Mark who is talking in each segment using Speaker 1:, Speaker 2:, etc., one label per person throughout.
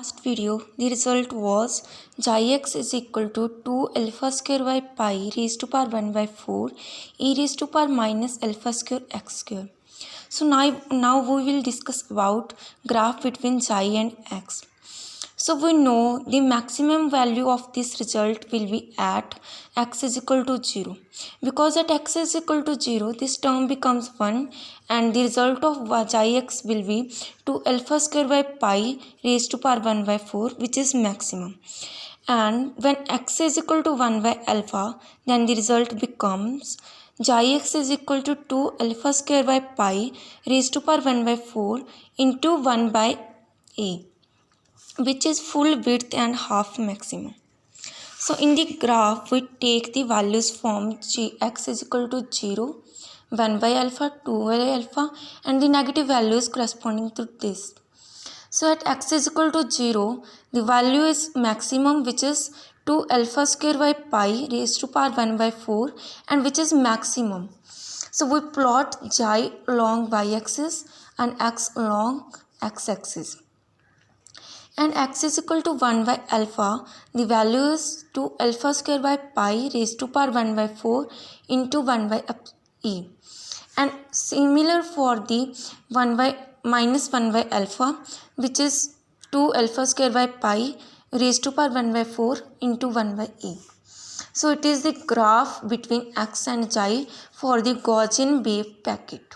Speaker 1: Last video, the result was xi x is equal to 2 alpha square by pi raised to power 1 by 4 e raised to power minus alpha square x square. So now we will discuss about graph between xi and x. So we know the maximum value of this result will be at x is equal to 0. Because at x is equal to 0, this term becomes 1 and the result of xi x will be 2 alpha square by pi raised to power 1 by 4, which is maximum. And when x is equal to 1 by alpha, then the result becomes xi x is equal to 2 alpha square by pi raised to power 1 by 4 into 1 by a, which is full width and half maximum. So in the graph, we take the values from x is equal to 0, 1 by alpha, 2 by alpha, and the negative values corresponding to this. So at x is equal to 0, the value is maximum, which is 2 alpha square by pi raised to power 1 by 4, and which is maximum. So we plot xi along y-axis and x along x-axis. And x is equal to 1 by alpha, the value is 2 alpha square by pi raised to power 1 by 4 into 1 by e. And similar for the 1 by minus 1 by alpha, which is 2 alpha square by pi raised to power 1 by 4 into 1 by e. So it is the graph between x and xi for the Gaussian wave packet.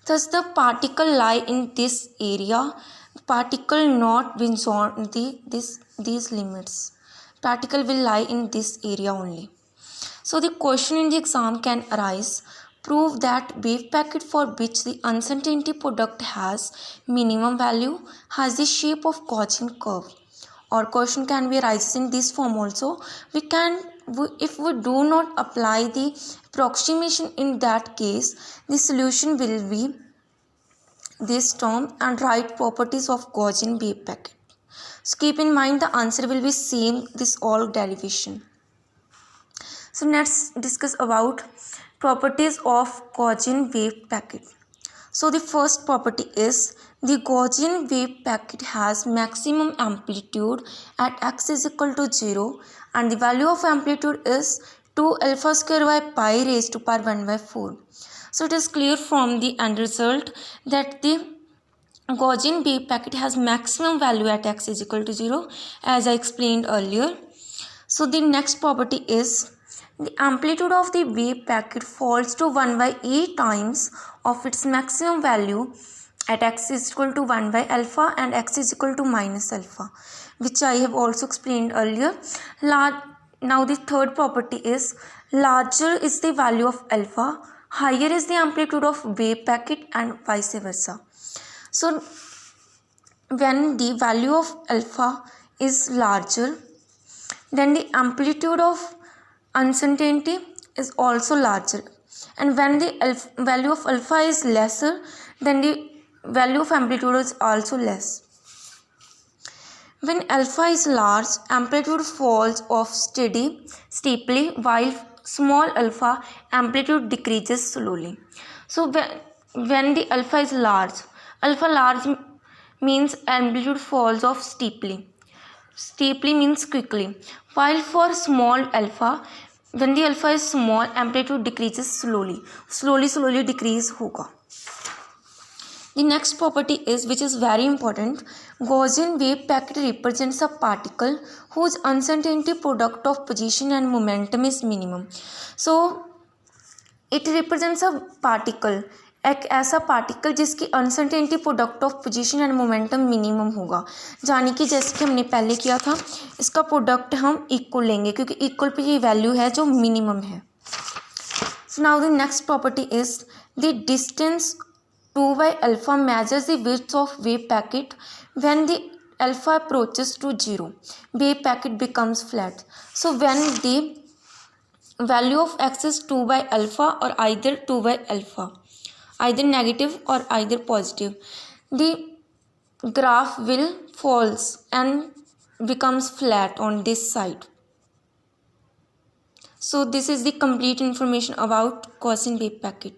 Speaker 1: Thus the particle lie in this area. Particle not beyond these limits. Particle will lie in this area only. So the question in the exam can arise: prove that wave packet for which the uncertainty product has minimum value has the shape of Gaussian curve. Or question can be arises in this form also. If we do not apply the approximation, in that case the solution will be this term and write properties of Gaussian wave packet. So keep in mind the answer will be same this all derivation. So let's discuss about properties of Gaussian wave packet. So the first property is the Gaussian wave packet has maximum amplitude at x is equal to 0 and the value of amplitude is 2 alpha square by pi raised to power 1 by 4. So it is clear from the end result that the Gaussian wave packet has maximum value at x is equal to 0, as I explained earlier. So the next property is the amplitude of the wave packet falls to 1 by e times of its maximum value at x is equal to 1 by alpha and x is equal to minus alpha, which I have also explained earlier. Now the third property is larger is the value of alpha, higher is the amplitude of wave packet and vice versa. So when the value of alpha is larger, then the amplitude of uncertainty is also larger, and when the value of alpha is lesser, then the value of amplitude is also less. When alpha is large, amplitude falls off steeply, while small alpha amplitude decreases slowly. So when the alpha is large, alpha large means amplitude falls off steeply. Steeply means quickly. While for small alpha, when the alpha is small, amplitude decreases slowly. Slowly decrease होगा. The next property is, which is very important, Gaussian wave packet represents a particle whose uncertainty product of position and momentum is minimum. So it represents a particle, एक ऐसा particle जिसकी uncertainty product of position and momentum minimum होगा, यानी कि जैसे कि हमने पहले किया था, इसका प्रोडक्ट हम इक्वल लेंगे क्योंकि इक्वल पे ये वैल्यू है जो मिनिमम है. So now the next property is the distance 2 by alpha measures the width of wave packet. When the alpha approaches to 0, wave packet becomes flat. So when the value of x is 2 by alpha or either 2 by alpha, either negative or either positive, the graph will falls and becomes flat on this side. So this is the complete information about Gaussian wave packet.